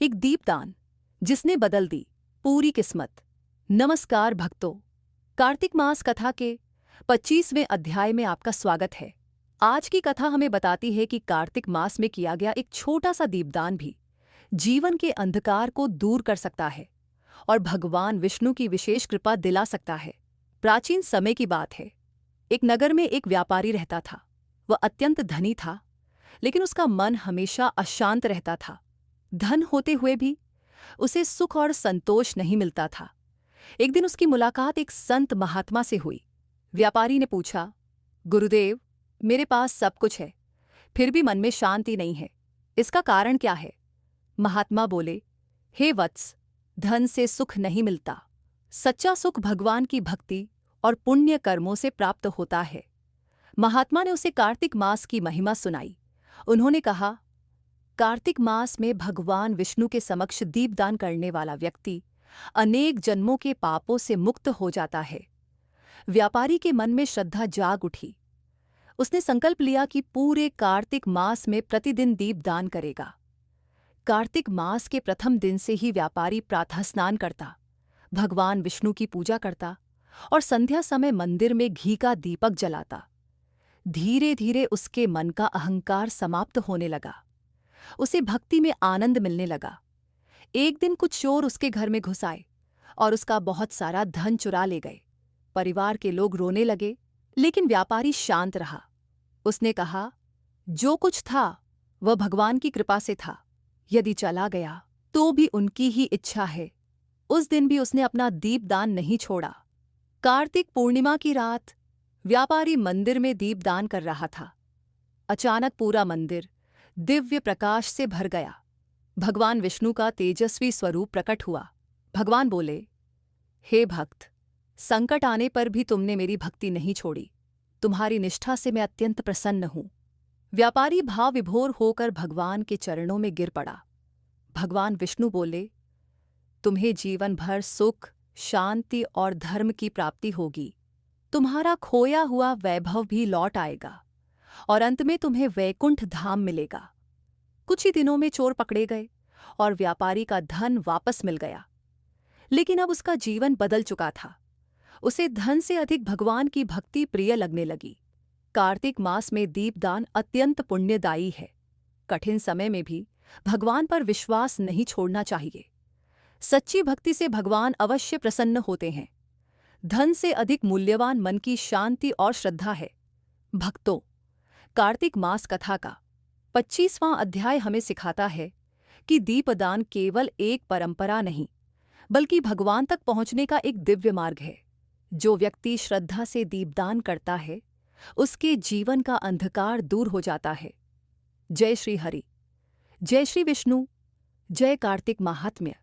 एक दीपदान जिसने बदल दी पूरी किस्मत। नमस्कार भक्तों, कार्तिक मास कथा के 25वें अध्याय में आपका स्वागत है। आज की कथा हमें बताती है कि कार्तिक मास में किया गया एक छोटा सा दीपदान भी जीवन के अंधकार को दूर कर सकता है और भगवान विष्णु की विशेष कृपा दिला सकता है। प्राचीन समय की बात है। एक नगर में एक व्यापारी रहता था। वह अत्यंत धनी था, लेकिन उसका मन हमेशा अशांत रहता था। धन होते हुए भी उसे सुख और संतोष नहीं मिलता था। एक दिन उसकी मुलाकात एक संत महात्मा से हुई। व्यापारी ने पूछा, गुरुदेव, मेरे पास सब कुछ है, फिर भी मन में शांति नहीं है। इसका कारण क्या है? महात्मा बोले, हे वत्स, धन से सुख नहीं मिलता। सच्चा सुख भगवान की भक्ति और पुण्य कर्मों से प्राप्त होता है। महात्मा ने उसे कार्तिक मास की महिमा सुनाई। उन्होंने कहा, कार्तिक मास में भगवान विष्णु के समक्ष दीपदान करने वाला व्यक्ति अनेक जन्मों के पापों से मुक्त हो जाता है। व्यापारी के मन में श्रद्धा जाग उठी। उसने संकल्प लिया कि पूरे कार्तिक मास में प्रतिदिन दीपदान करेगा। कार्तिक मास के प्रथम दिन से ही व्यापारी प्रातः स्नान करता, भगवान विष्णु की पूजा करता और संध्या समय मंदिर में घी का दीपक जलाता। धीरे धीरे उसके मन का अहंकार समाप्त होने लगा। उसे भक्ति में आनंद मिलने लगा। एक दिन कुछ चोर उसके घर में घुस आए और उसका बहुत सारा धन चुरा ले गए। परिवार के लोग रोने लगे, लेकिन व्यापारी शांत रहा। उसने कहा, जो कुछ था वह भगवान की कृपा से था। यदि चला गया तो भी उनकी ही इच्छा है। उस दिन भी उसने अपना दीपदान नहीं छोड़ा। कार्तिक पूर्णिमा की रात व्यापारी मंदिर में दीपदान कर रहा था। अचानक पूरा मंदिर दिव्य प्रकाश से भर गया। भगवान विष्णु का तेजस्वी स्वरूप प्रकट हुआ। भगवान बोले, हे भक्त, संकट आने पर भी तुमने मेरी भक्ति नहीं छोड़ी। तुम्हारी निष्ठा से मैं अत्यंत प्रसन्न हूं। व्यापारी भाव विभोर होकर भगवान के चरणों में गिर पड़ा। भगवान विष्णु बोले, तुम्हें जीवन भर सुख, शांति और धर्म की प्राप्ति होगी। तुम्हारा खोया हुआ वैभव भी लौट आएगा और अंत में तुम्हें वैकुंठ धाम मिलेगा। कुछ ही दिनों में चोर पकड़े गए और व्यापारी का धन वापस मिल गया। लेकिन अब उसका जीवन बदल चुका था। उसे धन से अधिक भगवान की भक्ति प्रिय लगने लगी। कार्तिक मास में दीपदान अत्यंत पुण्यदायी है। कठिन समय में भी भगवान पर विश्वास नहीं छोड़ना चाहिए। सच्ची भक्ति से भगवान अवश्य प्रसन्न होते हैं। धन से अधिक मूल्यवान मन की शांति और श्रद्धा है। भक्तों, कार्तिक मास कथा का 25वां अध्याय हमें सिखाता है कि दीपदान केवल एक परंपरा नहीं, बल्कि भगवान तक पहुंचने का एक दिव्य मार्ग है। जो व्यक्ति श्रद्धा से दीपदान करता है, उसके जीवन का अंधकार दूर हो जाता है। जय श्री हरि, जय श्री विष्णु, जय कार्तिक महात्म्य।